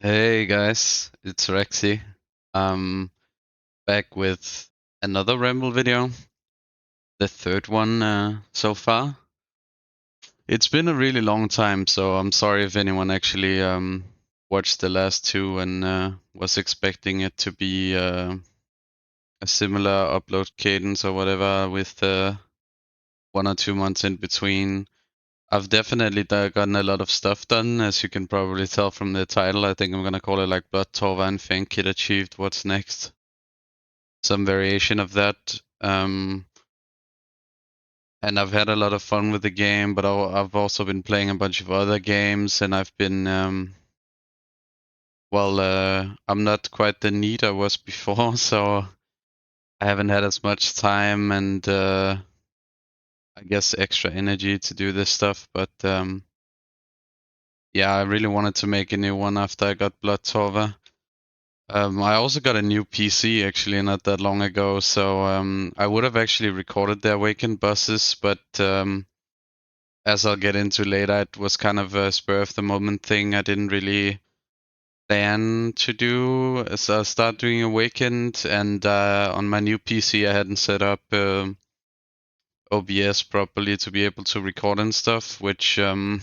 Hey guys, it's Rexy. I'm back with another Ramble video, the third one so far. It's been a really long time, so I'm sorry if anyone actually watched the last two and was expecting it to be a similar upload cadence or whatever with 1 or 2 months in between. I've definitely gotten a lot of stuff done, as you can probably tell from the title. I think I'm gonna call it like Blood, Torva, and Fang Kid Achieved. What's next? Some variation of that. And I've had a lot of fun with the game, but I've also been playing a bunch of other games, and I've been, I'm not quite the neat I was before, so I haven't had as much time and I guess extra energy to do this stuff. But yeah, I really wanted to make a new one after I got Blood Torva. I also got a new PC actually not that long ago, so I would have actually recorded the Awakened bosses, but as I'll get into later, it was kind of a spur of the moment thing. I didn't really plan to do, so I started doing Awakened, and on my new PC, I hadn't set up OBS properly to be able to record and stuff, which in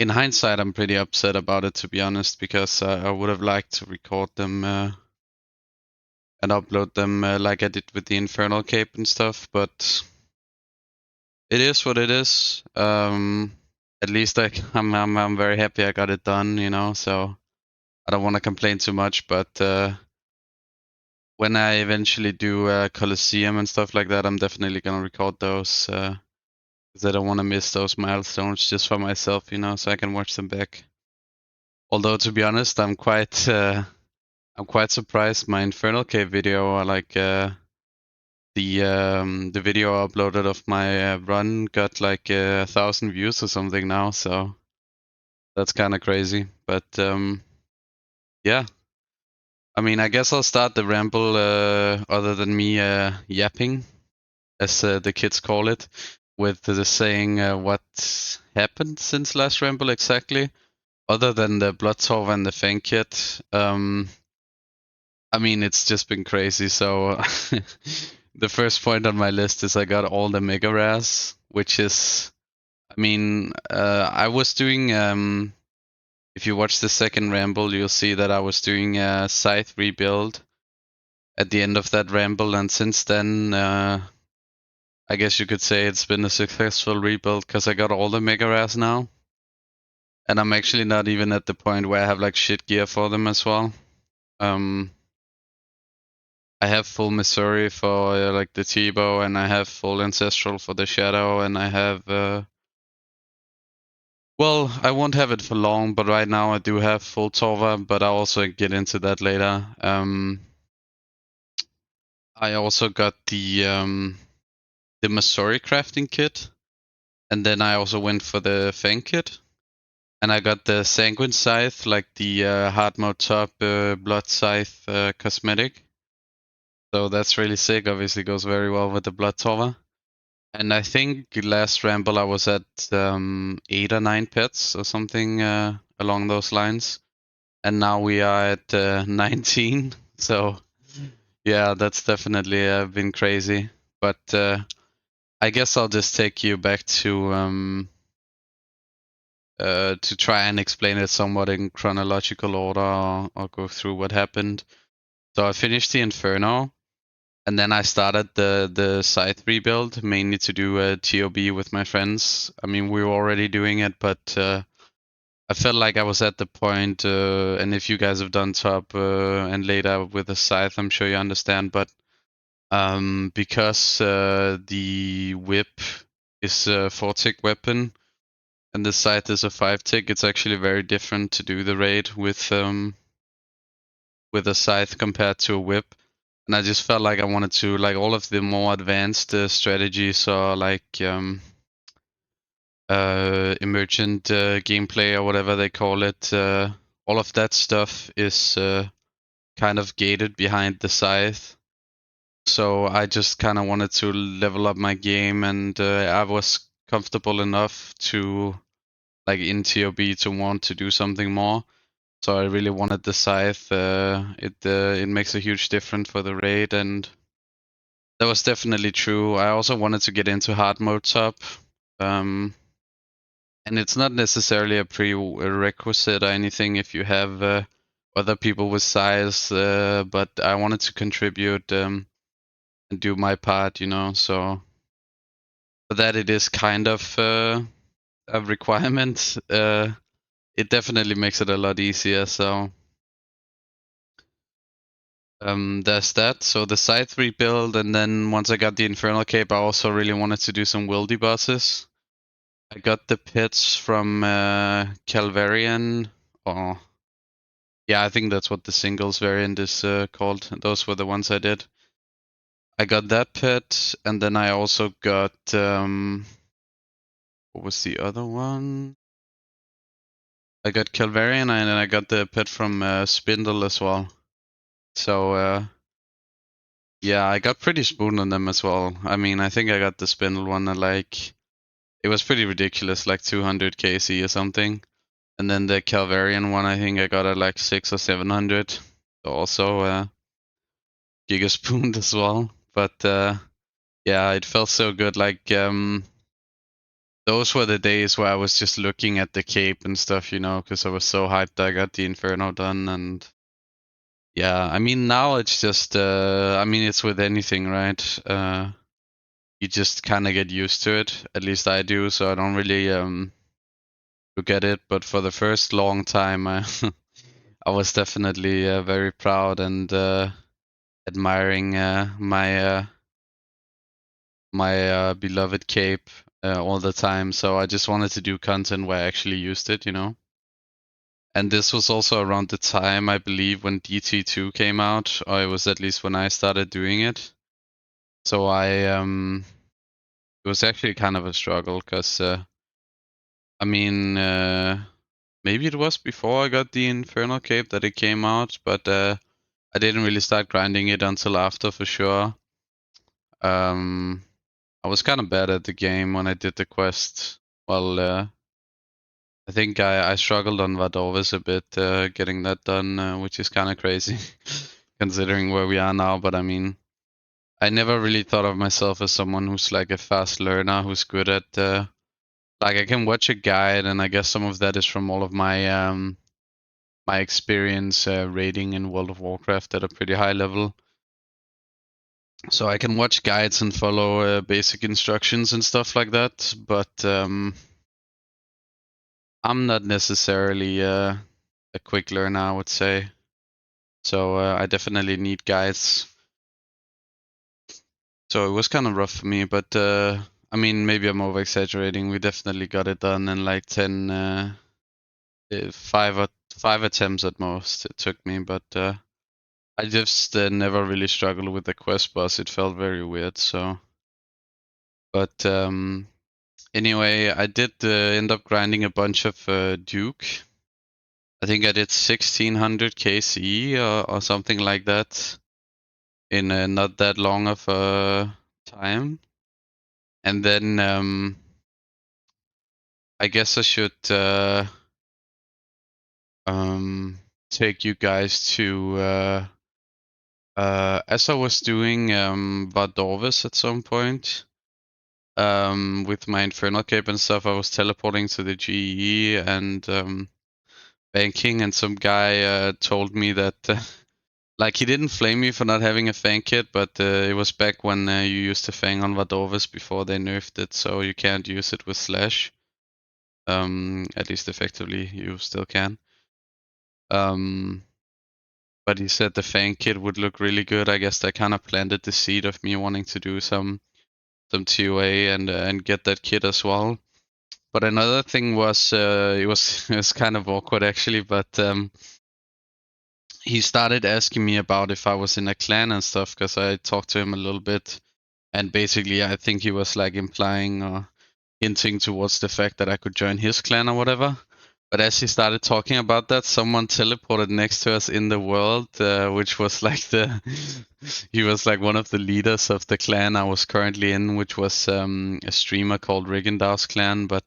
hindsight, I'm pretty upset about it, to be honest, because I would have liked to record them and upload them like I did with the Infernal Cape and stuff, but it is what it is. At least I'm very happy I got it done, so I don't want to complain too much, but when I eventually do Colosseum and stuff like that, I'm definitely gonna record those because I don't want to miss those milestones just for myself, so I can watch them back. Although to be honest, I'm quite surprised. My Infernal Cave video, like the video I uploaded of my run, got like 1,000 views or something now, so that's kind of crazy. But yeah, I mean, I guess I'll start the ramble. Other than me yapping, as the kids call it, with the saying what happened since last ramble exactly. Other than the Bloodtorv and the Fang kit, I mean, it's just been crazy. So the first point on my list is I got all the mega rares, which is, I mean, I was doing. If you watch the second ramble, you'll see that I was doing a scythe rebuild at the end of that ramble, and since then, I guess you could say it's been a successful rebuild because I got all the mega rares now, and I'm actually not even at the point where I have like shit gear for them as well. I have full Missouri for like the T-bow, and I have full Ancestral for the Shadow, and I have well, I won't have it for long, but right now I do have full Torva, but I'll also get into that later. I also got the Missouri crafting kit, and then I also went for the Fang kit, and I got the Sanguine Scythe, like the hard mode top Blood Scythe cosmetic. So that's really sick. Obviously goes very well with the Blood Torva. And I think last ramble I was at 8 or 9 pets or something along those lines, and now we are at 19. So yeah, that's definitely been crazy. But I guess I'll just take you back to try and explain it somewhat in chronological order, or go through what happened. So I finished the Inferno, and then I started the scythe rebuild, mainly to do a TOB with my friends. I mean, we were already doing it, but I felt like I was at the point, and if you guys have done top and later with the scythe, I'm sure you understand, but because the whip is a 4-tick weapon and the scythe is a 5-tick, it's actually very different to do the raid with a scythe compared to a whip. And I just felt like I wanted to, like, all of the more advanced strategies, or like emergent gameplay or whatever they call it, all of that stuff is kind of gated behind the scythe. So I just kind of wanted to level up my game, and I was comfortable enough to like in TOB to want to do something more. So I really wanted the scythe. It makes a huge difference for the raid, and that was definitely true. I also wanted to get into hard mode top. And it's not necessarily a prerequisite or anything if you have other people with size, but I wanted to contribute and do my part, so for that it is kind of a requirement. It definitely makes it a lot easier, so there's that. So the scythe rebuild, and then once I got the Infernal Cape, I also really wanted to do some wildy bosses. I got the pits from Calvarian, or yeah, I think that's what the singles variant is called. Those were the ones I did. I got that pit, and then I also got what was the other one? I got Calvarian, and then I got the pit from Spindle as well. So yeah, I got pretty spoon on them as well. I mean, I think I got the Spindle one at like, it was pretty ridiculous, like 200 KC or something. And then the Calvarian one, I think I got at like 600 or 700. Also Giga spooned as well. But yeah, it felt so good. Like those were the days where I was just looking at the cape and stuff, because I was so hyped I got the Inferno done. And yeah, I mean, now it's just, I mean, it's with anything, right? You just kind of get used to it. At least I do, so I don't really look at it. But for the first long time, I was definitely very proud and admiring my beloved cape all the time. So I just wanted to do content where I actually used it, And this was also around the time, I believe, when DT2 came out, or it was at least when I started doing it. So it was actually kind of a struggle because, I mean, maybe it was before I got the Infernal Cape that it came out, but I didn't really start grinding it until after for sure. I was kind of bad at the game when I did the quest. Well, I think I struggled on Vadorvis a bit getting that done, which is kind of crazy considering where we are now. But I mean, I never really thought of myself as someone who's like a fast learner, who's good at like I can watch a guide, and I guess some of that is from all of my my experience raiding in World of Warcraft at a pretty high level. So I can watch guides and follow basic instructions and stuff like that, but I'm not necessarily a quick learner, I would say. So I definitely need guides. So it was kind of rough for me, but I mean, maybe I'm over exaggerating. We definitely got it done in like 10, 5 attempts at most it took me, but I just never really struggled with the quest boss. It felt very weird, so. But anyway, I did end up grinding a bunch of Duke. I think I did 1600 KC or something like that in not that long of a time. And then I guess I should take you guys to as I was doing Vadorvis at some point. With my Infernal Cape and stuff, I was teleporting to the GE and banking, and some guy told me that like he didn't flame me for not having a Fang kit, but it was back when you used the Fang on Vadorvis before they nerfed it, so you can't use it with Slash. At least effectively, you still can. But he said the Fang kit would look really good. I guess that kind of planted the seed of me wanting to do some TOA and get that kit as well. But another thing was it was kind of awkward actually, but he started asking me about if I was in a clan and stuff, because I talked to him a little bit, and basically I think he was like implying or hinting towards the fact that I could join his clan or whatever. But as he started talking about that, someone teleported next to us in the world, which was like he was like one of the leaders of the clan I was currently in, which was a streamer called Riggindau's clan. But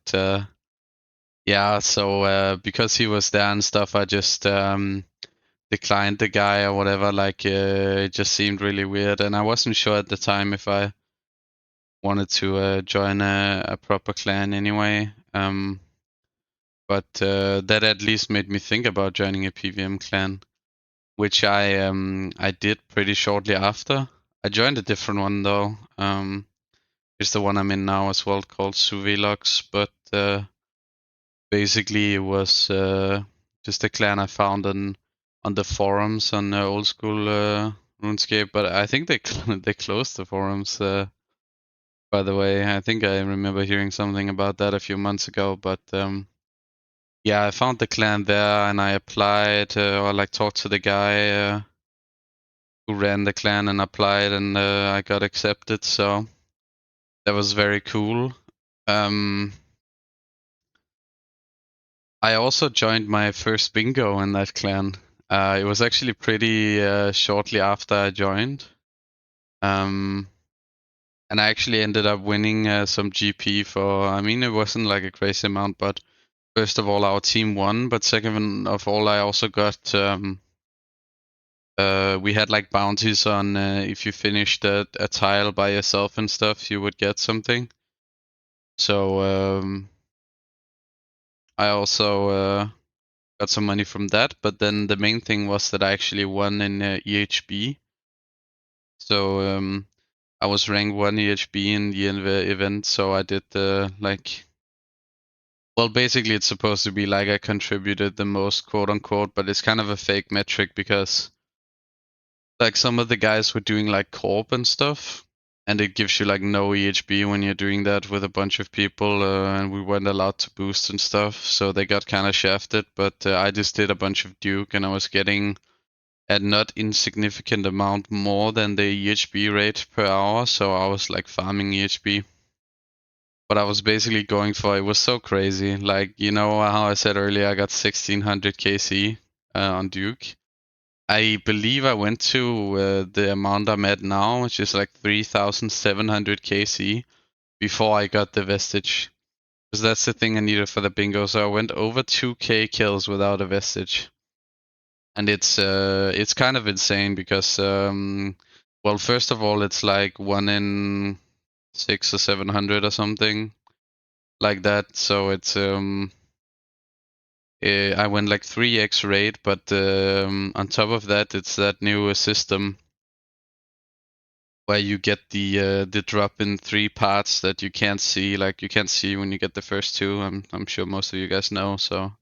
Yeah, so because he was there and stuff, I just declined the guy or whatever. Like it just seemed really weird, and I wasn't sure at the time if I wanted to join a proper clan anyway. But that at least made me think about joining a PVM clan, which I did pretty shortly after. I joined a different one though. It's the one I'm in now as well, called Suvilox, but basically it was just a clan I found on the forums on old school RuneScape. But I think they they closed the forums. By the way, I think I remember hearing something about that a few months ago. But yeah, I found the clan there and I applied or like talked to the guy who ran the clan and applied, and I got accepted. So that was very cool. Um, I also joined my first bingo in that clan. It was actually pretty shortly after I joined. And I actually ended up winning some GP for, I mean, it wasn't like a crazy amount, but first of all, our team won. But second of all, I also got, we had like bounties on if you finished a tile by yourself and stuff, you would get something. So I also got some money from that. But then the main thing was that I actually won in EHB. So I was ranked 1 EHB in the event, so I did like, well, basically it's supposed to be like I contributed the most, quote unquote, but it's kind of a fake metric because like some of the guys were doing like corp and stuff, and it gives you like no EHB when you're doing that with a bunch of people, and we weren't allowed to boost and stuff, so they got kind of shafted. But I just did a bunch of Duke, and I was getting a not insignificant amount more than the EHB rate per hour, so I was like farming EHB. But I was basically going for, it was so crazy. Like, you know how I said earlier, I got 1600 KC on Duke. I believe I went to the amount I'm at now, which is like 3700 KC before I got the vestige. Because that's the thing I needed for the bingo. So I went over 2k kills without a vestige. And it's kind of insane because well, first of all, it's like 1 in 6 or 700 or something like that. So it's I went like 3x rate, but on top of that, it's that new system where you get the drop in 3 parts that you can't see. Like you can't see when you get the first 2. I'm sure most of you guys know, so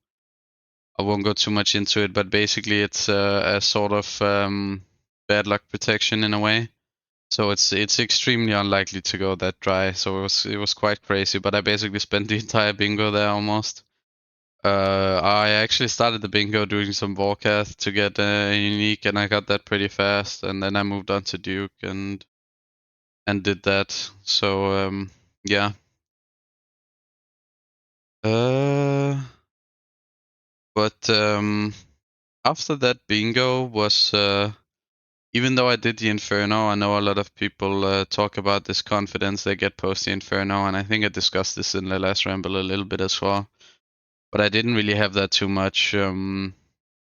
I won't go too much into it. But basically, it's a sort of bad luck protection in a way. So it's extremely unlikely to go that dry. So it was quite crazy. But I basically spent the entire bingo there almost. I actually started the bingo doing some Vorkath to get a unique, and I got that pretty fast. And then I moved on to Duke and did that. So yeah. Uh, but after that bingo was even though I did the Inferno, I know a lot of people talk about this confidence they get post the Inferno, and I think I discussed this in the last Ramble a little bit as well. But I didn't really have that too much, and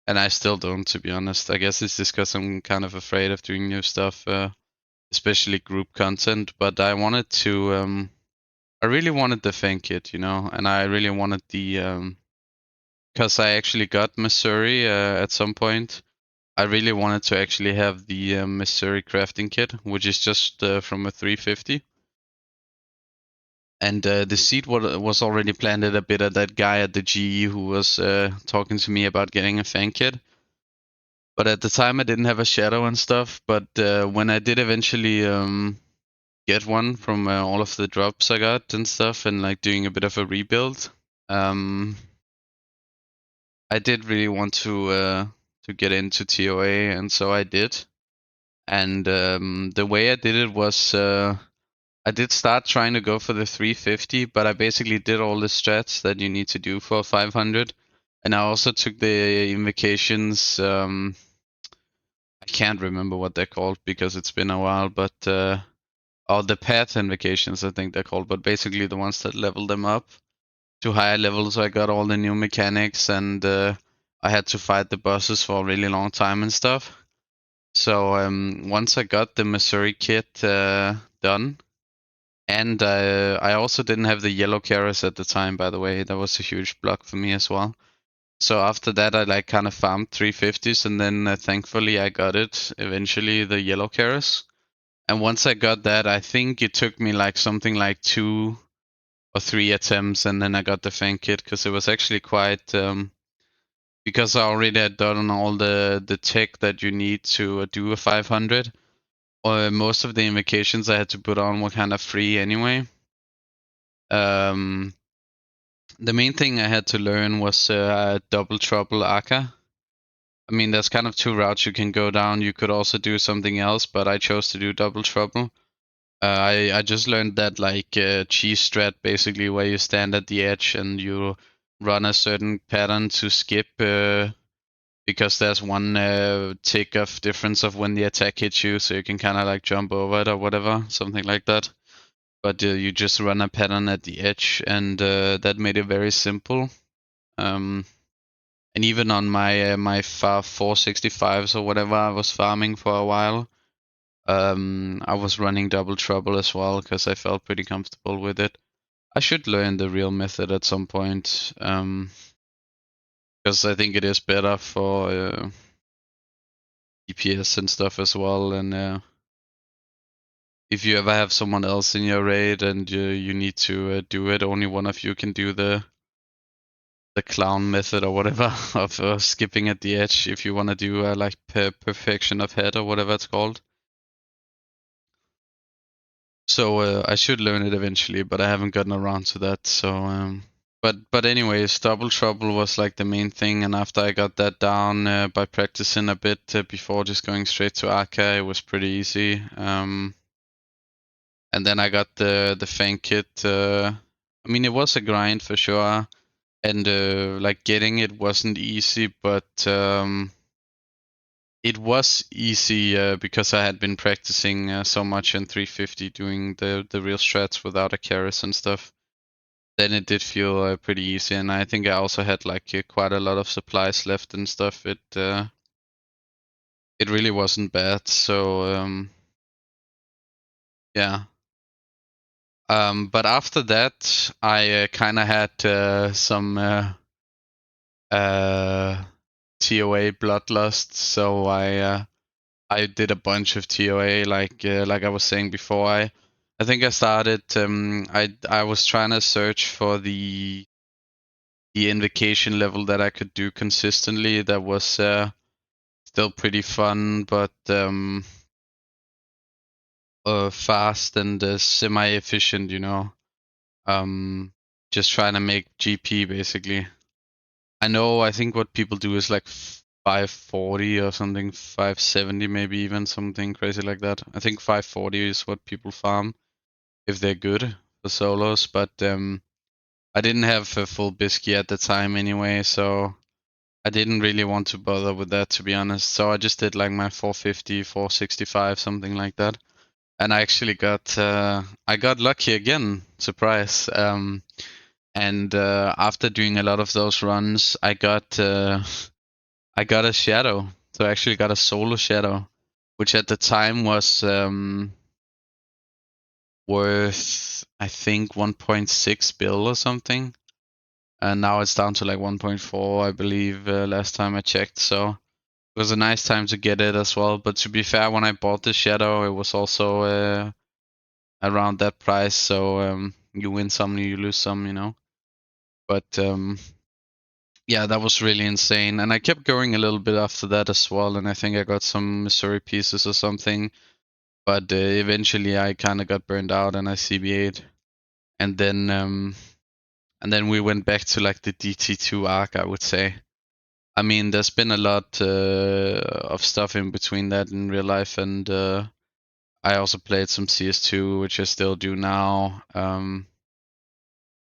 I still don't, to be honest. I guess it's just because I'm kind of afraid of doing new stuff, especially group content. But I wanted to, I really wanted the Fang kit, you know, and I really wanted the, because I actually got Missouri at some point. I really wanted to actually have the Missouri crafting kit, which is just from a 350. And the seed was already planted a bit at that guy at the GE who was talking to me about getting a Fang kit. But at the time, I didn't have a shadow and stuff. But when I did eventually get one from all of the drops I got and stuff, and like doing a bit of a rebuild, I did really want to get into TOA, and so I did. And the way I did it was I did start trying to go for the 350, but I basically did all the strats that you need to do for 500. And I also took the invocations. I can't remember what they're called because it's been a while, but oh, the path invocations, I think they're called, but basically the ones that level them up. to higher levels. So I got all the new mechanics, and I had to fight the bosses for a really long time and stuff. So once I got the Missouri kit done, and I also didn't have the yellow Keras at the time, by the way. That was a huge block for me as well. So after that, I like kind of farmed 350s, and then thankfully I got it eventually, the yellow Keras. And once I got that, I think it took me like something like 2 or 3 attempts, and then I got the Fang kit, because it was actually quite because I already had done all the tech that you need to do a 500. Most of the invocations I had to put on were kind of free anyway. The main thing I had to learn was double trouble Aka. I mean, there's kind of 2 routes you can go down. You could also do something else, but I chose to do double trouble. I just learned that like cheese strat, basically, where you stand at the edge and you run a certain pattern to skip, because there's one tick of difference of when the attack hits you, so you can kind of like jump over it or whatever, something like that. But you just run a pattern at the edge, and that made it very simple. And even on my my 465s or whatever I was farming for a while, I was running double trouble as well, because I felt pretty comfortable with it. I should learn the real method at some point, because I think it is better for DPS and stuff as well. And if you ever have someone else in your raid and you need to do it, only one of you can do the clown method or whatever of skipping at the edge if you want to do like perfection of head or whatever it's called. So I should learn it eventually, but I haven't gotten around to that. So but anyways, double trouble was like the main thing, and after I got that down by practicing a bit before just going straight to Aka, it was pretty easy. And then I got the Fang kit. I mean, it was a grind for sure, and like getting it wasn't easy, but it was easy because I had been practicing so much in 350, doing the real strats without a Keras and stuff. Then it did feel pretty easy, and I think I also had like quite a lot of supplies left and stuff. It really wasn't bad. So yeah. But after that, I kind of had some TOA bloodlust, so I did a bunch of TOA, like I was saying before. I think I started. I was trying to search for the invocation level that I could do consistently. That was still pretty fun, but fast and semi-efficient. Just trying to make GP basically. I think what people do is like 540 or something, 570 maybe, even something crazy like that. I think 540 is what people farm if they're good for solos, but I didn't have a full biscuit at the time anyway, so I didn't really want to bother with that, to be honest. So I just did like my 450, 465, something like that. And I actually got I got lucky again, surprise. And after doing a lot of those runs, I got a shadow. So I actually got a solo shadow, which at the time was worth, I think, 1.6 bill or something. And now it's down to like 1.4, I believe, last time I checked. So it was a nice time to get it as well. But to be fair, when I bought the shadow, it was also around that price. So you win some, you lose some. But yeah, that was really insane. And I kept going a little bit after that as well. And I think I got some Missouri pieces or something. But eventually I kind of got burned out and I CBA'd. And then we went back to like the DT2 arc, I would say. I mean, there's been a lot of stuff in between that in real life, and I also played some CS2, which I still do now.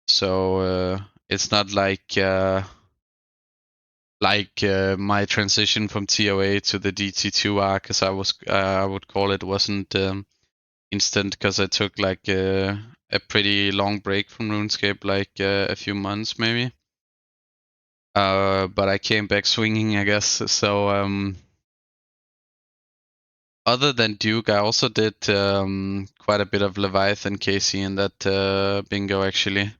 So it's not like my transition from TOA to the DT2 arc, as I would call it, wasn't instant, because I took like a pretty long break from RuneScape, like a few months maybe. But I came back swinging, I guess. So other than Duke, I also did quite a bit of Leviathan KC in that bingo actually,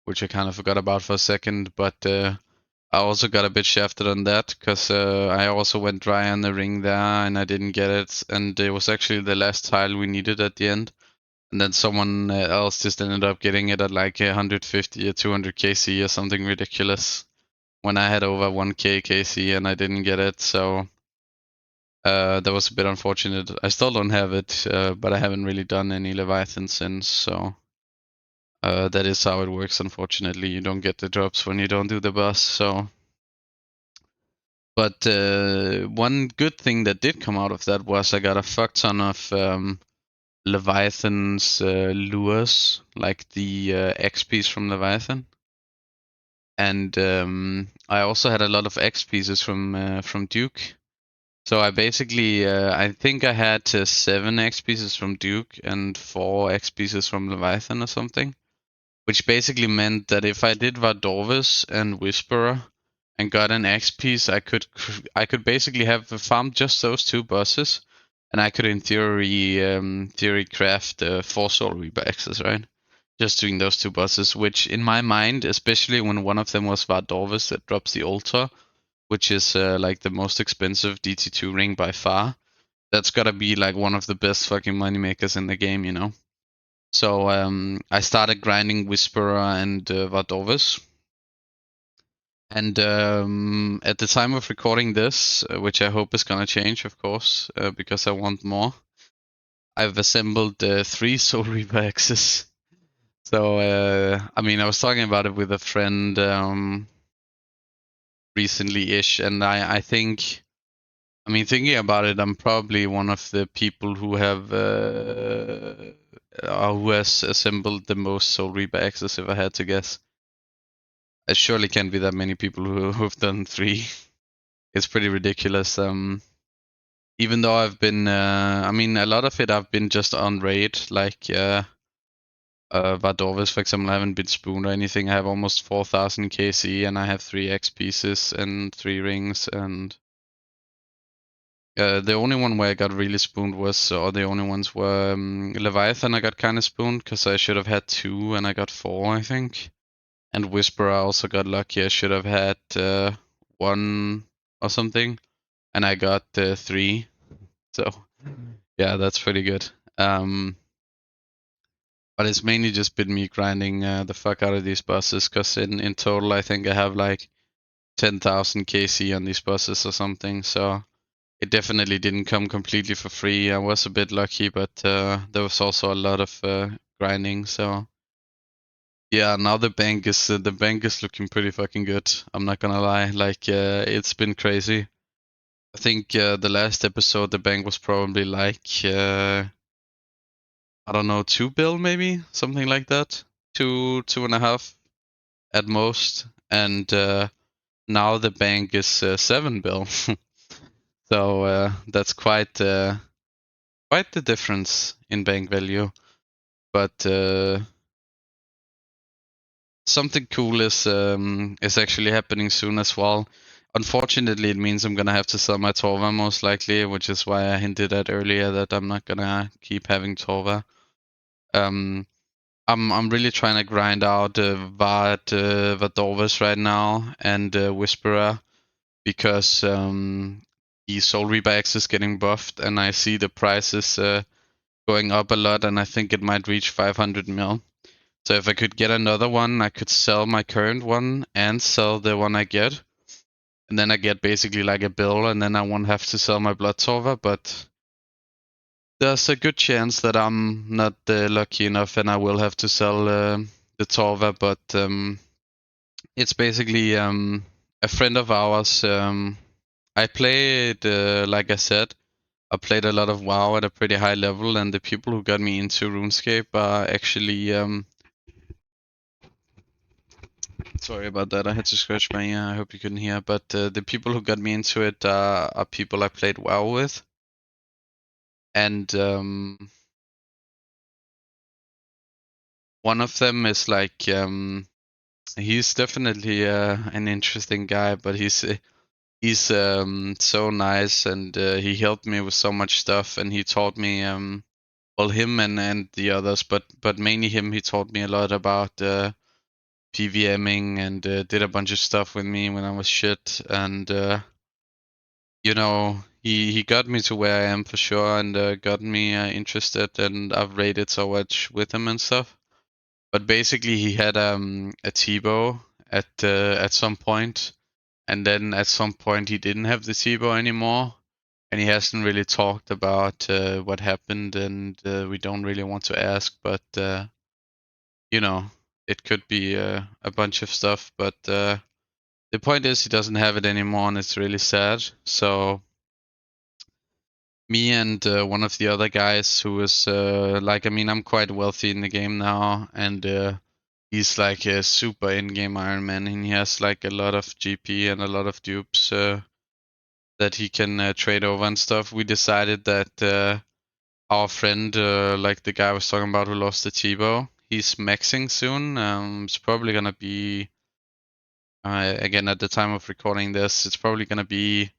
which I kind of forgot about for a second. But I also got a bit shafted on that because I also went dry on the ring there and I didn't get it, and it was actually the last tile we needed at the end. And then someone else just ended up getting it at like 150 or 200 KC or something ridiculous when I had over 1k KC and I didn't get it. So that was a bit unfortunate. I still don't have it, but I haven't really done any Leviathan since. So that is how it works. Unfortunately, you don't get the drops when you don't do the boss. So, but one good thing that did come out of that was I got a fuck ton of Leviathan's lures, like the X-Piece from Leviathan. And I also had a lot of X pieces from Duke. So I basically, I think I had 7 X pieces from Duke and 4 X pieces from Leviathan or something. Which basically meant that if I did Vardorvis and Whisperer and got an X piece, I could basically have farmed just those 2 bosses, and I could in theory craft 4 Soul Reaper X's, right? Just doing those 2 bosses, which in my mind, especially when one of them was Vardorvis that drops the Altar, which is like the most expensive DT2 ring by far, that's gotta be like one of the best fucking moneymakers in the game, you know? So I started grinding Whisperer and Vardorvis. And at the time of recording this, which I hope is gonna change, of course, because I want more, I've assembled 3 Soul Reaper X's. So I mean, I was talking about it with a friend recently-ish, and I think, I mean, thinking about it, I'm probably one of the people who have who has assembled the most Soul Reaper X's, if I had to guess. It surely can't be that many people who've done 3. It's pretty ridiculous. Even though I've been, I mean, a lot of it I've been just on raid, like Vardorvis, for example. I haven't been spooned or anything. I have almost 4,000 KC and I have 3 X pieces and 3 rings. And the only one where I got really spooned was, or the only ones were Leviathan. I got kind of spooned because I should have had 2 and I got 4, I think. And Whisperer I also got lucky. I should have had 1 or something, and I got 3. So yeah, that's pretty good. But it's mainly just been me grinding the fuck out of these buses, because in total I think I have like 10,000 KC on these buses or something. So it definitely didn't come completely for free. I was a bit lucky, but there was also a lot of grinding. So yeah, now the bank is looking pretty fucking good. I'm not gonna lie. Like it's been crazy. I think the last episode the bank was probably like I don't know, 2 bill maybe, something like that. 2.5 at most. And now the bank is 7 bill. So that's quite the difference in bank value. But something cool is actually happening soon as well. Unfortunately, it means I'm gonna have to sell my Torva most likely, which is why I hinted at earlier that I'm not gonna keep having Torva. I'm really trying to grind out Vardorvis right now and Whisperer, because the Soul Reaper X is getting buffed and I see the prices going up a lot, and I think it might reach 500 mil. So if I could get another one, I could sell my current one and sell the one I get. And then I get basically like a bill, and then I won't have to sell my Blood Torva. But there's a good chance that I'm not lucky enough and I will have to sell the Torva. But it's basically a friend of ours. I played, like I said, I played a lot of WoW at a pretty high level, and the people who got me into RuneScape are actually sorry about that. I had to scratch my ear. I hope you couldn't hear. But the people who got me into it are people I played WoW with, and One of them is like he's definitely an interesting guy, but he's so nice, and he helped me with so much stuff, and he taught me well, him and the others, but mainly him. He taught me a lot about PVMing, and did a bunch of stuff with me when I was shit, and you know, he got me to where I am for sure, and got me interested, and I've raided so much with him and stuff. But basically, he had a T-bow at some point, and then at some point he didn't have the T-bow anymore, and he hasn't really talked about what happened, and we don't really want to ask, but you know, it could be a bunch of stuff. But the point is, he doesn't have it anymore, and it's really sad. So me and one of the other guys who is like, I mean, I'm quite wealthy in the game now, and he's like a super in-game Iron Man, and he has like a lot of GP and a lot of dupes that he can trade over and stuff. We decided that our friend, like the guy I was talking about who lost the T-bow, he's maxing soon. It's probably gonna be again at the time of recording this, it's probably gonna be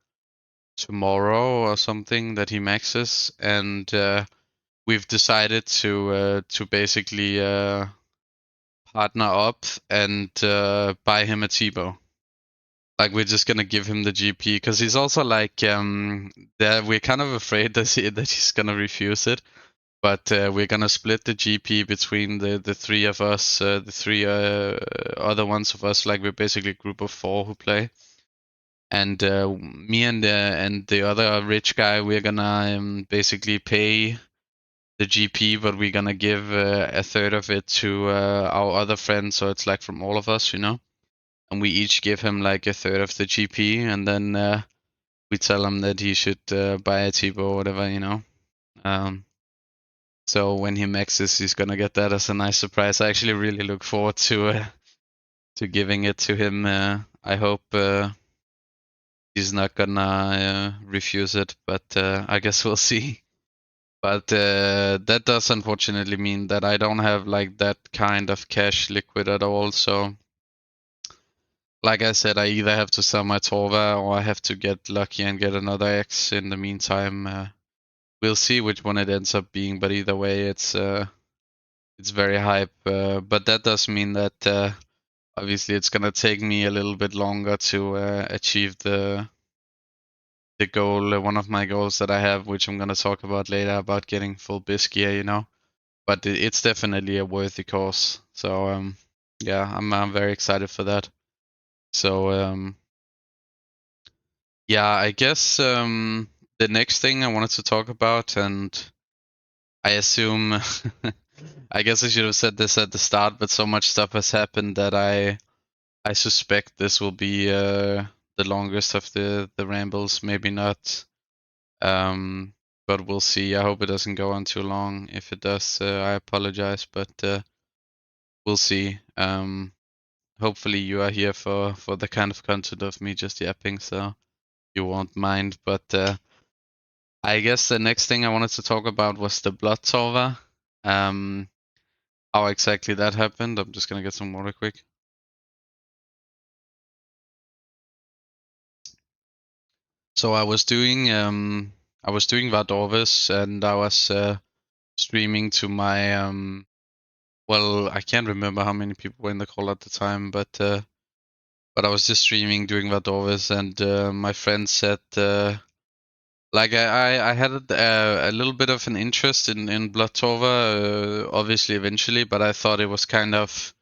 tomorrow or something that he maxes, and we've decided to basically partner up and buy him a T-bow. Like we're just gonna give him the GP because he's also like that we're kind of afraid that he's gonna refuse it, but we're gonna split the GP between the three of us, the three other ones of us. Like we're basically a group of four who play, and me and the other rich guy, we're gonna basically pay the GP, but we're gonna give a third of it to our other friend, so it's like from all of us, you know. And we each give him like a third of the GP, and then we tell him that he should buy a T-bow or whatever, you know. Um, so when he maxes, he's gonna get that as a nice surprise. I actually really look forward to giving it to him. I hope he's not gonna refuse it, but I guess we'll see. But that does unfortunately mean that I don't have like that kind of cash liquid at all. So, like I said, I either have to sell my Torva or I have to get lucky and get another X in the meantime. We'll see which one it ends up being, but either way, it's very hype. But that does mean that obviously it's gonna take me a little bit longer to achieve the goal, one of my goals that I have, which I'm gonna talk about later, about getting full BIS gear, you know. But it's definitely a worthy cause. So yeah, I'm very excited for that. So yeah, I guess the next thing I wanted to talk about, and I assume I guess I should have said this at the start, but so much stuff has happened that I suspect this will be the longest of the rambles. Maybe not, but we'll see. I hope it doesn't go on too long. If it does, I apologize, but we'll see. Hopefully you are here for the kind of content of me just yapping, so you won't mind. But I guess the next thing I wanted to talk about was the blood Torva. How exactly that happened. I'm just gonna get some water quick. So I was doing Vardorvis, and I was streaming to my well, I can't remember how many people were in the call at the time, but I was just streaming doing Vardorvis, and my friend said like I had a little bit of an interest in Blood Torva, obviously eventually, but I thought it was kind of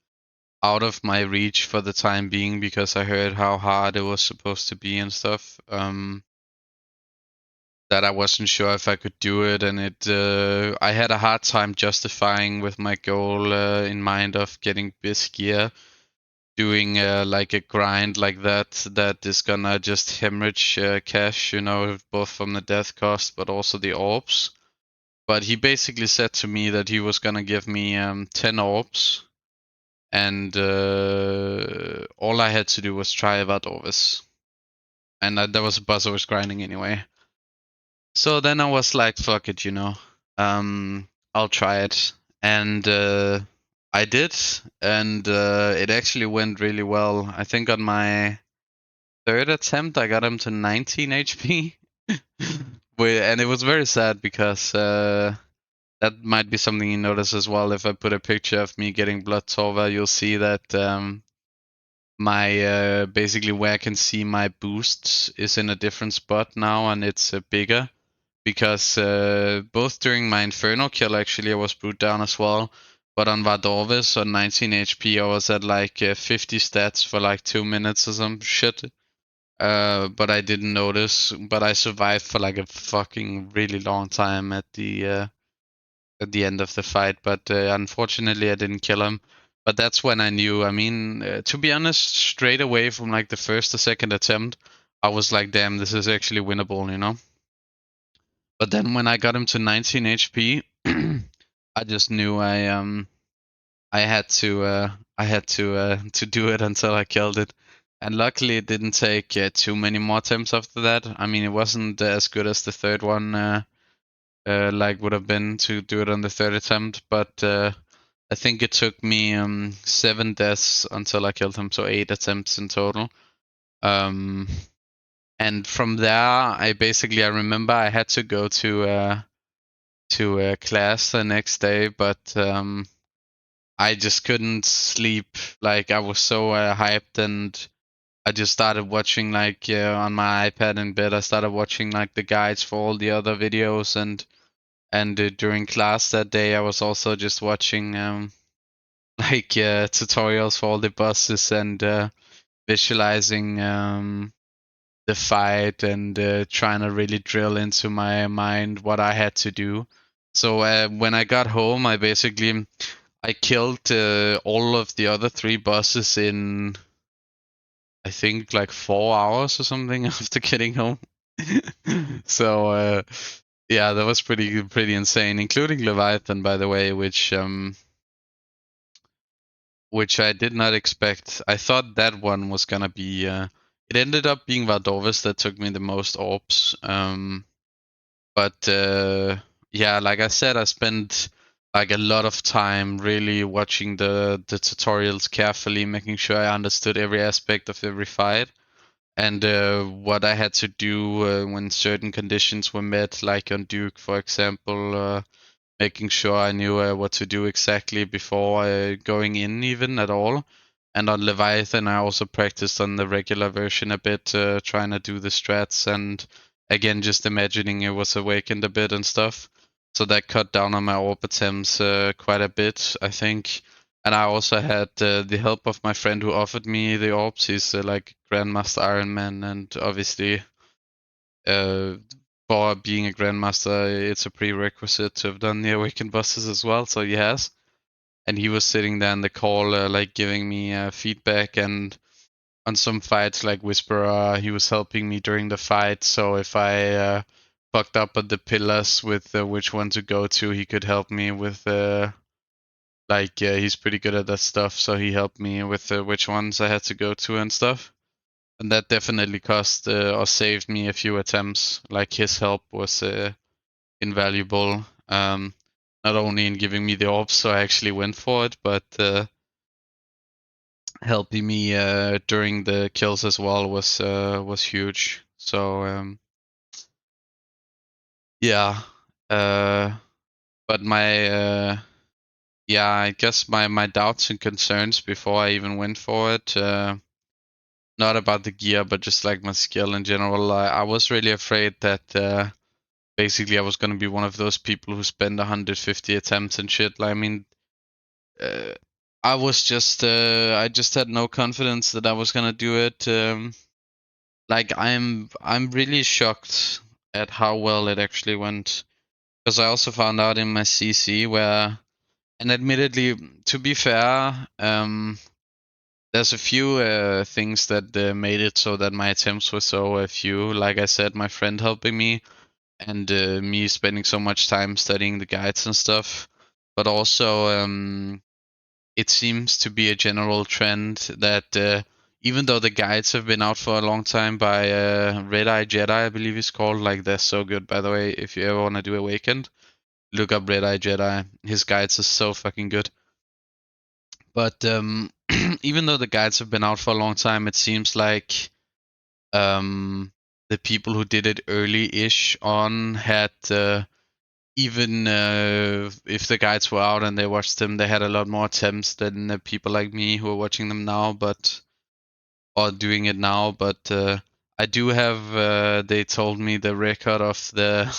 out of my reach for the time being because I heard how hard it was supposed to be and stuff. That I wasn't sure if I could do it, and I had a hard time justifying with my goal in mind of getting BIS gear, doing like a grind like that is gonna just hemorrhage cash, you know, both from the death cost but also the orbs. But he basically said to me that he was gonna give me 10 orbs, and all I had to do was try Vadorvis, and that was a buzz I was grinding anyway. So then I was like, fuck it, you know, I'll try it, and I did, and it actually went really well. I think on my third attempt, I got him to 19 HP. And it was very sad because that might be something you notice as well. If I put a picture of me getting blood Torva, you'll see that my basically where I can see my boosts is in a different spot now, and it's bigger because both during my Inferno kill actually I was brute down as well, but on Vardorvis on 19 HP I was at like 50 stats for like 2 minutes or some shit. But I didn't notice. But I survived for like a fucking really long time at the end of the fight. But unfortunately, I didn't kill him. But that's when I knew. I mean, to be honest, straight away from like the first or second attempt, I was like, "Damn, this is actually winnable," you know. But then when I got him to 19 HP, I just knew I had to do it until I killed it. And luckily, it didn't take too many more attempts after that. I mean, it wasn't as good as the third one, like would have been to do it on the third attempt. But I think it took me 7 deaths until I killed him, so 8 attempts in total. And from there, I remember I had to go to class the next day, but I just couldn't sleep. Like I was so hyped, and I just started watching like on my iPad in bed. I started watching like the guides for all the other videos, and during class that day, I was also just watching like tutorials for all the bosses and visualizing the fight and trying to really drill into my mind what I had to do. So when I got home, I killed all of the other 3 bosses in I think like 4 hours or something after getting home. So yeah, that was pretty insane, including Leviathan, by the way, which I did not expect. I thought that one was gonna be. It ended up being Vardorvis that took me the most orbs. But yeah, like I said, I spent like a lot of time really watching the tutorials carefully, making sure I understood every aspect of every fight and what I had to do when certain conditions were met, like on Duke, for example, making sure I knew what to do exactly before going in, even at all. And on Leviathan, I also practiced on the regular version a bit, trying to do the strats and again, just imagining it was awakened a bit and stuff. So that cut down on my orb attempts quite a bit, I think. And I also had the help of my friend who offered me the orbs. He's like Grandmaster Iron Man, and obviously, uh, for being a Grandmaster, it's a prerequisite to have done the Awakened bosses as well. So he has, and he was sitting there in the call, like giving me feedback. And on some fights, like Whisperer, he was helping me during the fight. So if I fucked up at the pillars with which one to go to, he could help me with. He's pretty good at that stuff, so he helped me with which ones I had to go to and stuff. And that definitely cost or saved me a few attempts. Like his help was invaluable. Not only in giving me the orbs, so I actually went for it, but helping me during the kills as well was huge. So yeah, uh, but my yeah, I guess my doubts and concerns before I even went for it. Not about the gear, but just like my skill in general. I was really afraid that basically I was gonna be one of those people who spend 150 attempts and shit. Like, I mean, uh, I just had no confidence that I was gonna do it. Like I'm really shocked at how well it actually went, because I also found out in my CC where, and admittedly, to be fair, there's a few things that made it so that my attempts were so few. Like I said, my friend helping me, and me spending so much time studying the guides and stuff. But also, it seems to be a general trend that even though the guides have been out for a long time by Red Eye Jedi, I believe it's called. Like they're so good, by the way. If you ever want to do Awakened, look up Red Eye Jedi. His guides are so fucking good. But even though the guides have been out for a long time, it seems like um, the people who did it early-ish on had even if the guides were out and they watched them, they had a lot more attempts than people like me who are watching them now, but or doing it now. But I do have. They told me the record of the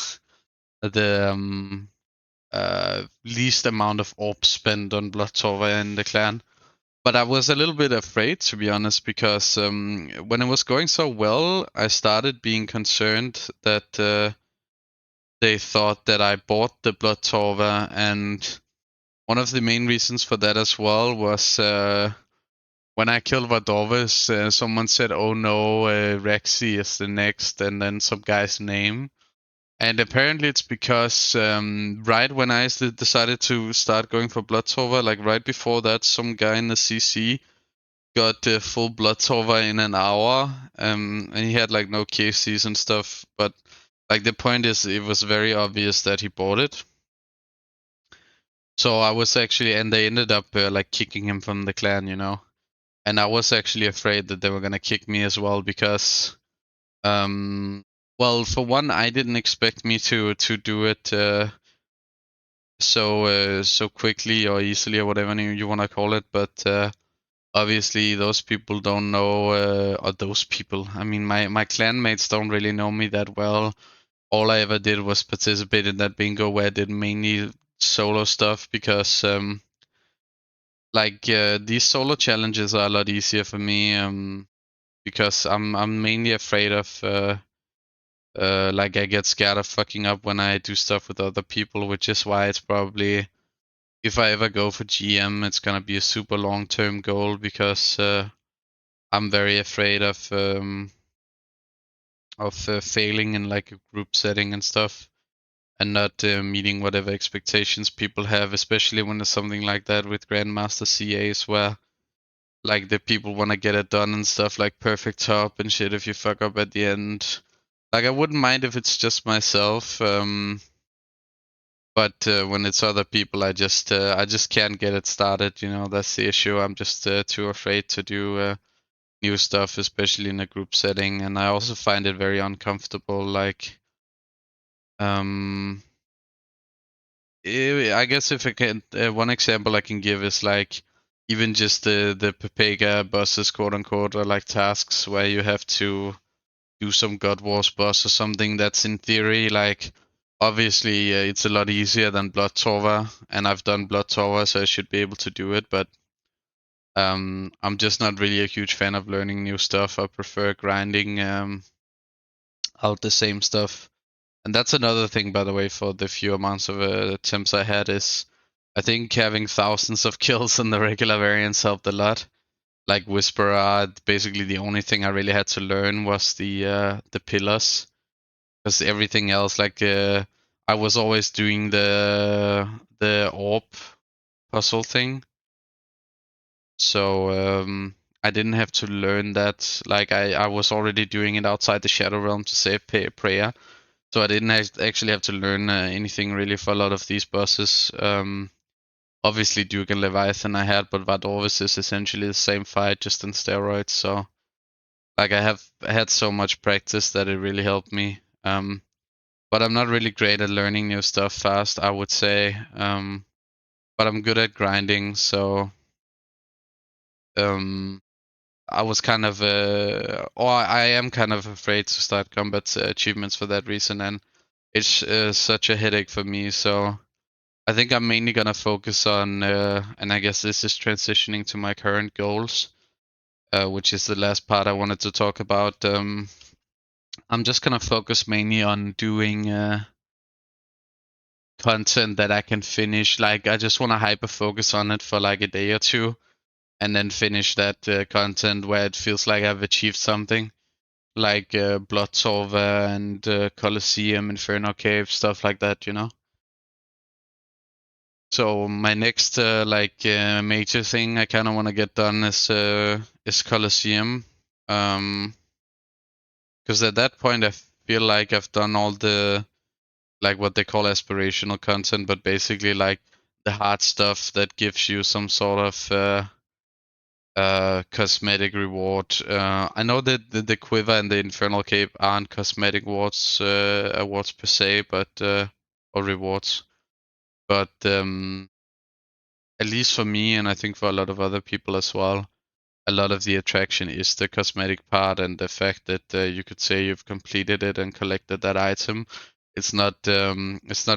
least amount of orbs spent on Blood Torva in the clan. But I was a little bit afraid, to be honest, because when it was going so well, I started being concerned that they thought that I bought the Blood Torva, and one of the main reasons for that as well was when I killed Vadorvis, someone said, "Oh no, Rexy is the next," and then some guy's name. And apparently it's because right when I decided to start going for Blood Torva, like right before that, some guy in the CC got full Blood Torva in an hour, and he had like no KCs and stuff. But like the point is, it was very obvious that he bought it. So I was actually, and they ended up like kicking him from the clan, you know. And I was actually afraid that they were gonna kick me as well because, well, for one, I didn't expect me to do it so quickly or easily or whatever you want to call it, but obviously those people don't know, or those people. I mean, my clanmates don't really know me that well. All I ever did was participate in that bingo where I did mainly solo stuff because like these solo challenges are a lot easier for me because I'm mainly afraid of like I get scared of fucking up when I do stuff with other people, which is why it's probably if I ever go for GM, it's gonna be a super long term goal because I'm very afraid of failing in like a group setting and stuff, and not meeting whatever expectations people have, especially when there's something like that with Grandmaster CAs where like the people want to get it done and stuff like perfect top and shit if you fuck up at the end. Like I wouldn't mind if it's just myself, but when it's other people, I just can't get it started. You know, that's the issue. I'm just too afraid to do new stuff, especially in a group setting, and I also find it very uncomfortable. Like, um, I guess if I can, one example I can give is like even just the Pepega bosses, quote unquote, are like tasks where you have to do some God Wars boss or something that's in theory like obviously it's a lot easier than Blood Torva, and I've done Blood Torva, so I should be able to do it. But I'm just not really a huge fan of learning new stuff. I prefer grinding out the same stuff. And that's another thing, by the way, for the few amounts of attempts I had is I think having thousands of kills in the regular variants helped a lot. Like Whisperer, basically the only thing I really had to learn was the pillars, because everything else, like I was always doing the orb puzzle thing, so I didn't have to learn that. Like I was already doing it outside the Shadow Realm to save prayer, so I didn't actually have to learn anything really for a lot of these bosses. Obviously Duke and Leviathan I had, but Vadorvis is essentially the same fight, just in steroids. So like I have had so much practice that it really helped me. But I'm not really great at learning new stuff fast, I would say. But I'm good at grinding, so um, I was kind of, or I am kind of afraid to start combat achievements for that reason, and it's such a headache for me. So I think I'm mainly gonna focus on, and I guess this is transitioning to my current goals, which is the last part I wanted to talk about. I'm just gonna focus mainly on doing content that I can finish. Like I just want to hyper focus on it for like a day or two, and then finish that content where it feels like I've achieved something, like Blood Solver and Colosseum, Inferno Cave, stuff like that. You know. So my next like major thing I kind of want to get done is Colosseum, because at that point I feel like I've done all the like what they call aspirational content, but basically like hard stuff that gives you some sort of cosmetic reward. I know that the quiver and the infernal cape aren't cosmetic awards per se, but or rewards. But at least for me, and I think for a lot of other people as well, a lot of the attraction is the cosmetic part and the fact that you could say you've completed it and collected that item. It's not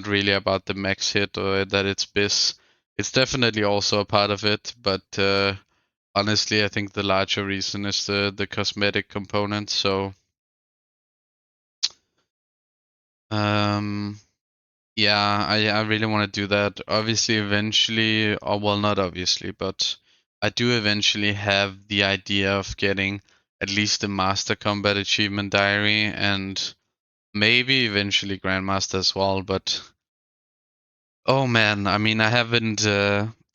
really about the max hit or that it's bis. It's definitely also a part of it, but honestly, I think the larger reason is the cosmetic component. So um, yeah, I really want to do that. Obviously, eventually, or well, not obviously, but I do eventually have the idea of getting at least the Master Combat Achievement Diary and maybe eventually Grandmaster as well. But oh man, I mean, I haven't.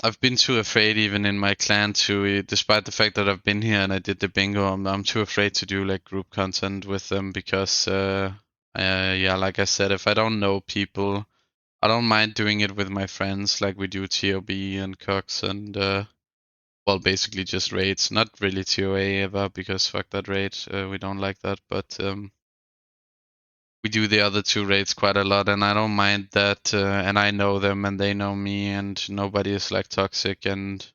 I've been too afraid, even in my clan, to, despite the fact that I've been here and I did the bingo, I'm too afraid to do like group content with them because, yeah, like I said, if I don't know people, I don't mind doing it with my friends, like we do TOB and Cox and, well, basically just raids. Not really TOA ever because fuck that raid, we don't like that, but we do the other two raids quite a lot, and I don't mind that. And I know them, and they know me, and nobody is like toxic, and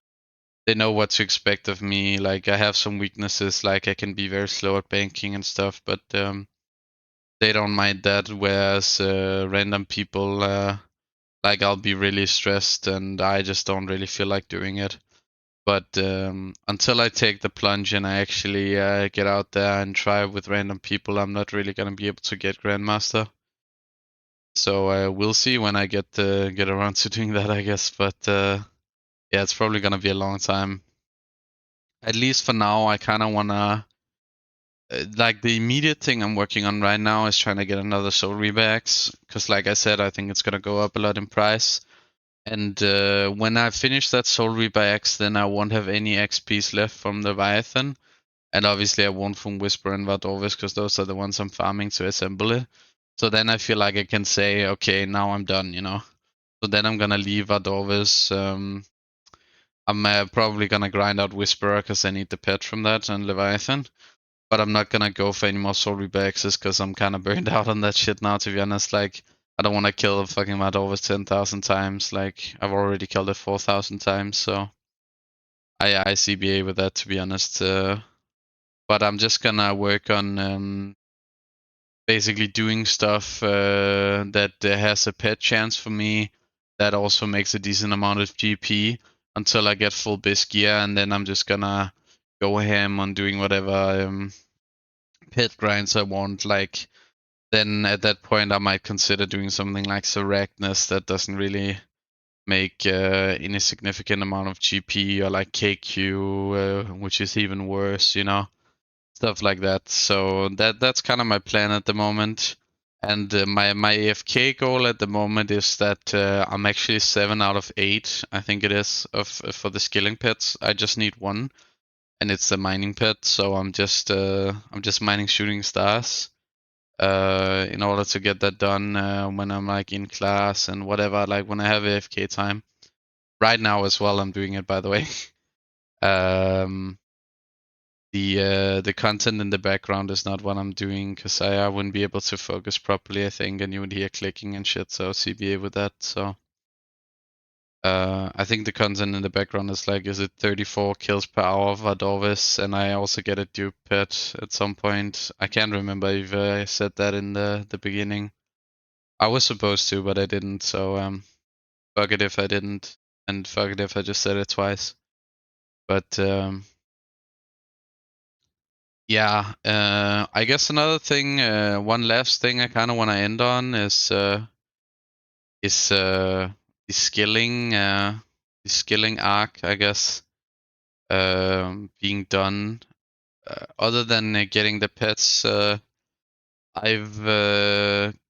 they know what to expect of me. Like I have some weaknesses, like I can be very slow at banking and stuff, but they don't mind that. Whereas random people, like I'll be really stressed, and I just don't really feel like doing it. But until I take the plunge and I actually get out there and try with random people, I'm not really gonna be able to get Grandmaster. So we'll see when I get around to doing that, I guess. But yeah, it's probably gonna be a long time. At least for now, I kind of wanna like the immediate thing I'm working on right now is trying to get another Soul Reaper Axe, because like I said, I think it's gonna go up a lot in price. And when I finish that Soul Reaper Axe, then I won't have any XPs left from the Leviathan. And obviously I won't from Whisper and Vardorvis, because those are the ones I'm farming to assemble it. So then I feel like I can say, okay, now I'm done, you know. So then I'm gonna leave Vardorvis. I'm probably gonna grind out Whisperer because I need the pet from that and Leviathan. But I'm not gonna go for any more Soul Rebexes because I'm kind of burned out on that shit now, to be honest. Like, I don't want to kill fucking Vardorvis 10,000 times. Like, I've already killed it 4,000 times, so I CBA with that, to be honest. But I'm just gonna work on basically doing stuff that has a pet chance for me that also makes a decent amount of GP until I get full bis gear, and then I'm just gonna go ham on doing whatever pet grinds I want. Like, then at that point I might consider doing something like Seracnus that doesn't really make any significant amount of GP, or like KQ, which is even worse, you know, stuff like that. So that's kind of my plan at the moment. And my AFK goal at the moment is that I'm actually 7 out of 8, I think it is, of for the skilling pets. I just need one, and it's the mining pet. So I'm just mining shooting stars in order to get that done when I'm like in class and whatever. Like when I have AFK time. Right now as well, I'm doing it, by the way. um, the content in the background is not what I'm doing because I wouldn't be able to focus properly, I think, and you would hear clicking and shit. So CBA with that. So I think the content in the background is like, is it 34 kills per hour of Adorvis, and I also get a dupe pet at some point. I can't remember if I said that in the beginning. I was supposed to, but I didn't. So fuck it if I didn't, and fuck it if I just said it twice. But yeah, I guess another thing, one last thing I kind of want to end on is the skilling arc, I guess, being done. Other than getting the pets, I've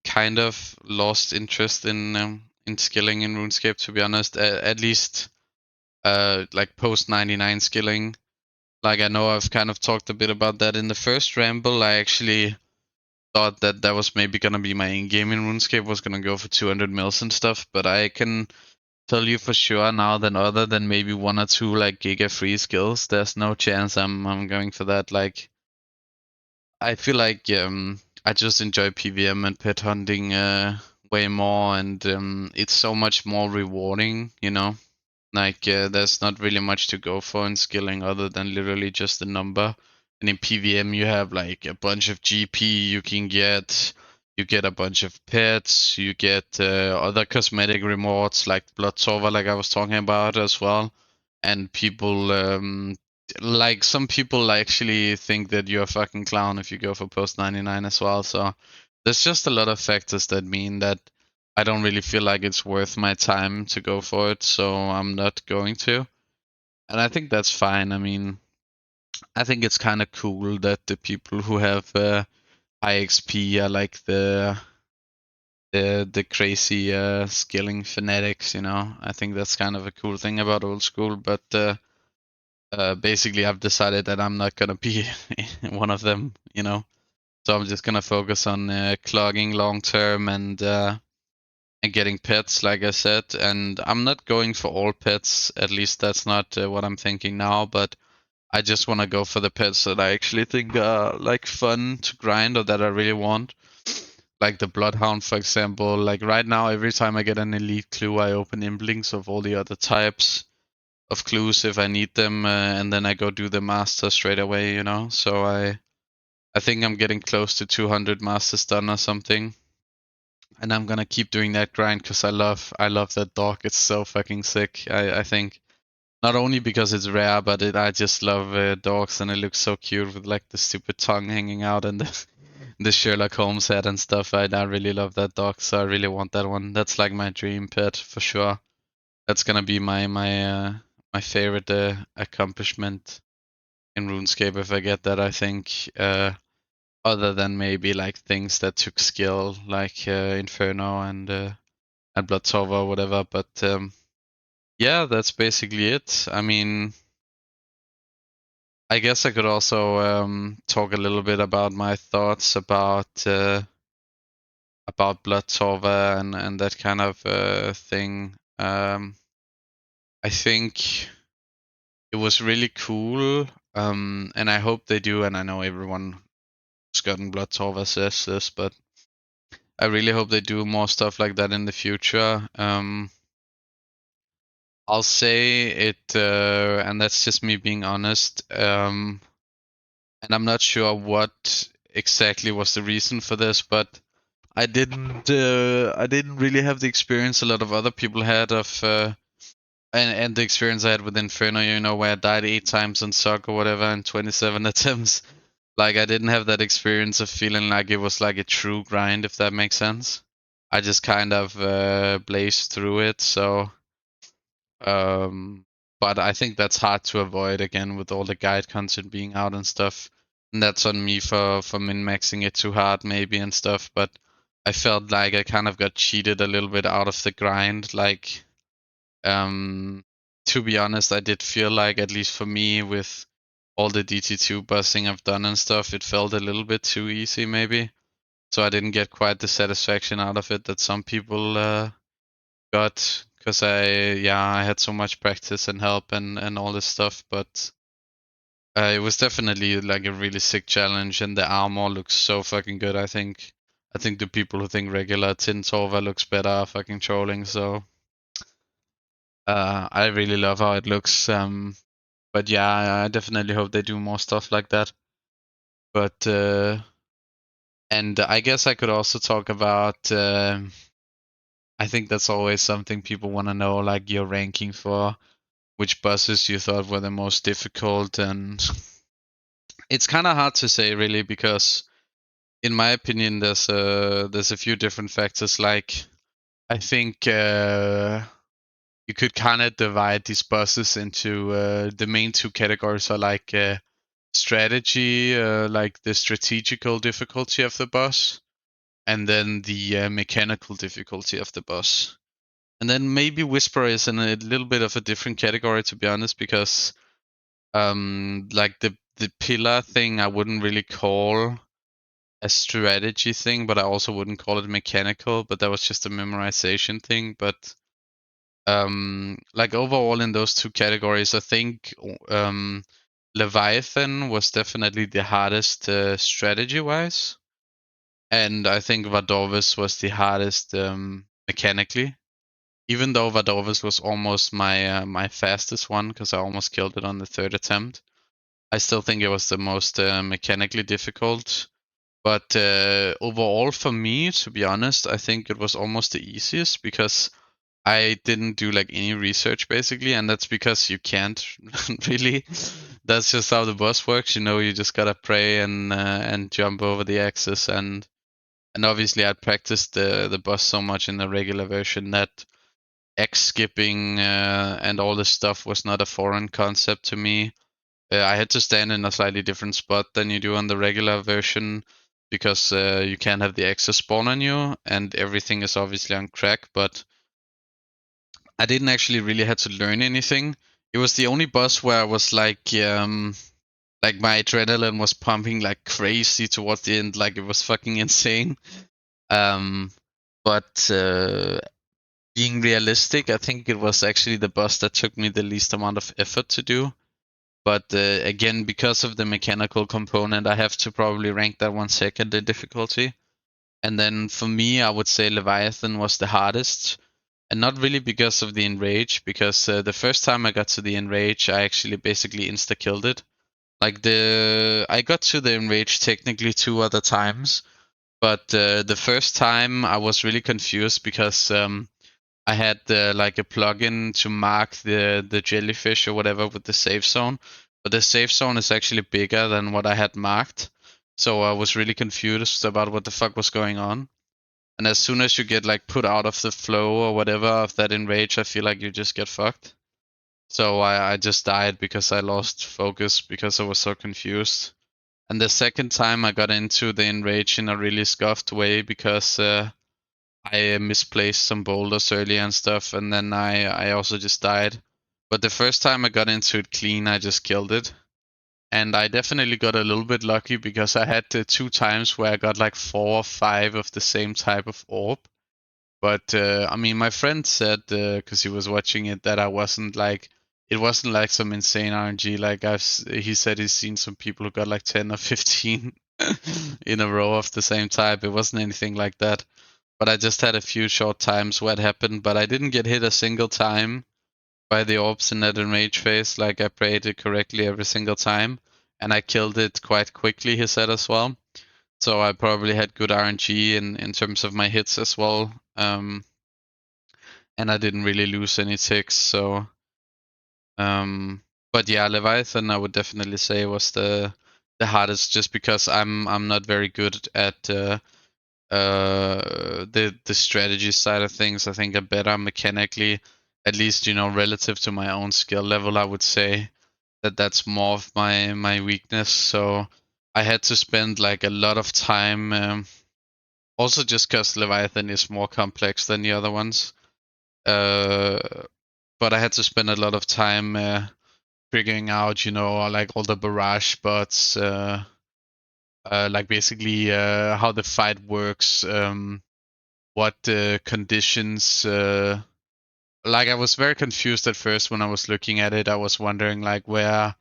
kind of lost interest in skilling in RuneScape, to be honest. At least like post 99 skilling. Like I know I've kind of talked a bit about that in the first ramble. I actually thought that that was maybe gonna be my in-game in RuneScape, was gonna go for 200 mils and stuff, but I can tell you for sure now than other than maybe one or two like giga free skills. There's no chance I'm going for that. Like I feel like I just enjoy PVM and pet hunting way more, and it's so much more rewarding, you know. Like there's not really much to go for in skilling other than literally just the number. And in PVM you have like a bunch of GP you get a bunch of pets, you get other cosmetic rewards like blood Torva, like I was talking about as well. And people like some people actually think that you're a fucking clown if you go for post 99 as well. So there's just a lot of factors that mean that I don't really feel like it's worth my time to go for it, so I'm not going to. And I think that's fine. I mean, I think it's kind of cool that the people who have high XP are like the crazy skilling fanatics, you know. I think that's kind of a cool thing about old school, but basically I've decided that I'm not gonna be one of them, you know. So I'm just gonna focus on clogging long term and getting pets, like I said. And I'm not going for all pets. At least that's not what I'm thinking now. But I just want to go for the pets that I actually think are like fun to grind or that I really want. Like the Bloodhound, for example. Like right now, every time I get an elite clue, I open imlinks of all the other types of clues if I need them, and then I go do the master straight away. You know, so I think I'm getting close to 200 masters done or something, and I'm gonna keep doing that grind because I love that dog. It's so fucking sick. I think not only because it's rare, but I just love dogs and it looks so cute with like the stupid tongue hanging out and the Sherlock Holmes head and stuff. I really love that dog, so I really want that one. That's like my dream pet for sure. That's gonna be my favorite accomplishment in RuneScape if I get that. I think other than maybe like things that took skill like Inferno and Blood Torva or whatever. But yeah, that's basically it. I mean, I guess I could also talk a little bit about my thoughts about Blood Torva and that kind of thing. I think it was really cool, and I hope they do. And I know everyone who's gotten Blood Torva says this, but I really hope they do more stuff like that in the future. I'll say it, and that's just me being honest. And I'm not sure what exactly was the reason for this, but I didn't really have the experience a lot of other people had of, and the experience I had with Inferno, you know, where I died 8 times on Suck or whatever in 27 attempts. Like I didn't have that experience of feeling like it was like a true grind, if that makes sense. I just kind of blazed through it, so but I think that's hard to avoid again with all the guide content being out and stuff. And that's on me for min-maxing it too hard maybe and stuff. But I felt like I kind of got cheated a little bit out of the grind. Like, to be honest, I did feel like, at least for me, with all the DT2 busing I've done and stuff, it felt a little bit too easy maybe. So I didn't get quite the satisfaction out of it that some people got, because I had so much practice and help and all this stuff. But it was definitely like a really sick challenge, and the armor looks so fucking good. I think the people who think regular tin Torva looks better are fucking trolling. So I really love how it looks. But yeah, I definitely hope they do more stuff like that. But and I guess I could also talk about. I think that's always something people want to know, like your ranking for which buses you thought were the most difficult. And it's kind of hard to say really, because in my opinion there's a few different factors. Like I think you could kind of divide these buses into the main two categories are like strategy, like the strategical difficulty of the bus, and then the mechanical difficulty of the bus. And then maybe Whisper is in a little bit of a different category, to be honest, because like the pillar thing I wouldn't really call a strategy thing, but I also wouldn't call it mechanical, but that was just a memorization thing. But Like overall in those two categories, I think Leviathan was definitely the hardest strategy-wise, and I think Vadorvis was the hardest mechanically. Even though Vadorvis was almost my fastest one because I almost killed it on the third attempt, I still think it was the most mechanically difficult. But overall, for me, to be honest, I think it was almost the easiest because I didn't do like any research basically, and that's because you can't really. That's just how the boss works. You just gotta pray and jump over the axis, and obviously I practiced the boss so much in the regular version that X skipping and all this stuff was not a foreign concept to me. I had to stand in a slightly different spot than you do on the regular version because you can't have the X's spawn on you, and everything is obviously on crack. But I didn't actually really have to learn anything. It was the only boss where I was like my adrenaline was pumping like crazy towards the end, like it was fucking insane. Um, but being realistic, I think it was actually the boss that took me the least amount of effort to do. But again, because of the mechanical component, I have to probably rank that one second in difficulty. And then for me, I would say Leviathan was the hardest. And not really because of the enrage, because the first time I got to the enrage, I actually basically insta killed it. Like I got to the enrage technically 2 other times, but the first time I was really confused because I had like a plugin to mark the jellyfish or whatever with the safe zone, but the safe zone is actually bigger than what I had marked. So I was really confused about what the fuck was going on. And as soon as you get like put out of the flow or whatever of that enrage, I feel like you just get fucked. So I just died because I lost focus because I was so confused. And the second time I got into the enrage in a really scuffed way because I misplaced some boulders earlier and stuff, and then I also just died. But the first time I got into it clean, I just killed it. And I definitely got a little bit lucky because I had 2 times where I got like 4 or 5 of the same type of orb. But I mean, my friend said because he was watching it that it wasn't like some insane RNG. Like he said he's seen some people who got like 10 or 15 in a row of the same type. It wasn't anything like that. But I just had a few short times where it happened. But I didn't get hit a single time by the orbs in that enrage phase. Like I prayed it correctly every single time, and I killed it quite quickly. He said as well. So I probably had good RNG in terms of my hits as well. And I didn't really lose any ticks. So, but yeah, Leviathan I would definitely say was the hardest, just because I'm not very good at the strategy side of things. I think I'm better mechanically, at least relative to my own skill level. I would say that's more of my weakness. So I had to spend like a lot of time. Also, just because Leviathan is more complex than the other ones. Uh, but I had to spend a lot of time figuring out, like all the barrage bots, like basically how the fight works, what conditions. Like I was very confused at first when I was looking at it. I was wondering like where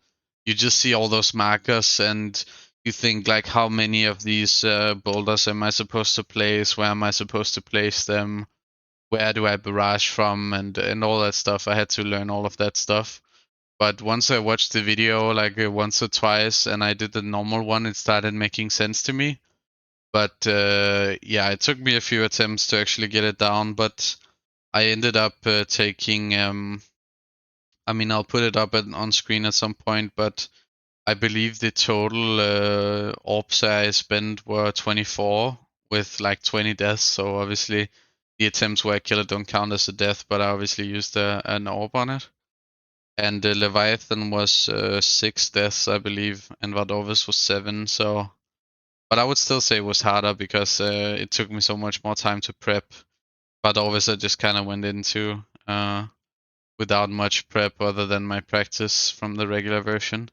you just see all those markers and you think like how many of these boulders am I supposed to place? Where am I supposed to place them? Where do I barrage from and all that stuff. I had to learn all of that stuff. But once I watched the video like once or twice and I did the normal one, it started making sense to me. But yeah, it took me a few attempts to actually get it down. But I ended up taking. I mean, I'll put it up on screen at some point. But I believe the total orbs I spent were 24 with like 20 deaths. So obviously, the attempts where I kill it don't count as a death. But I obviously used an orb on it. And the Leviathan was 6 deaths, I believe, and Vardovis was 7. So, but I would still say it was harder because it took me so much more time to prep. Vardovis I just kind of went into without much prep other than my practice from the regular version.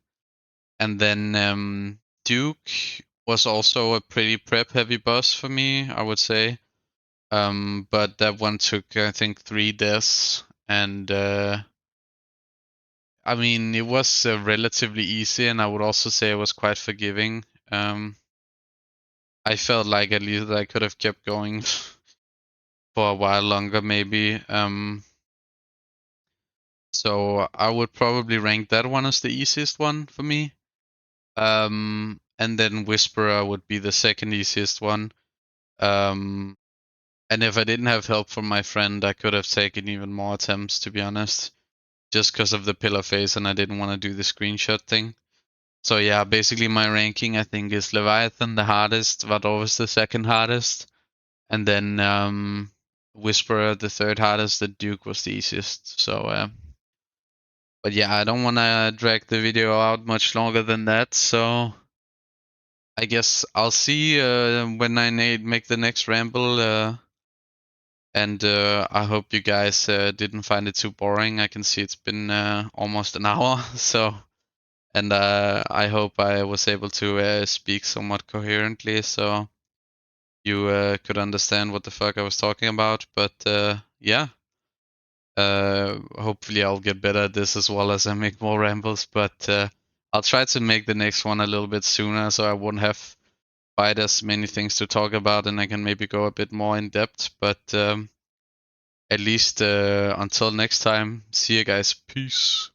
And then Duke was also a pretty prep heavy boss for me, I would say. But that one took I think 3 deaths, and I mean, it was relatively easy, and I would also say it was quite forgiving. I felt like at least I could have kept going for a while longer, maybe. So I would probably rank that one as the easiest one for me. And then Whisperer would be the second easiest one. And if I didn't have help from my friend, I could have taken even more attempts, to be honest, just because of the pillar phase, and I didn't want to do the screenshot thing. So yeah, basically my ranking I think is Leviathan the hardest, Vadorus the second hardest, and then Whisperer the third hardest. The Duke was the easiest. So but yeah, I don't want to drag the video out much longer than that. So I guess I'll see when I make the next ramble. And I hope you guys didn't find it too boring. I can see it's been almost an hour. So, and I hope I was able to speak somewhat coherently, so you could understand what the fuck I was talking about. But yeah, hopefully I'll get better at this as well as I make more rambles. But I'll try to make the next one a little bit sooner, so I won't have quite as many things to talk about, and I can maybe go a bit more in depth. But at least until next time, see you guys. Peace.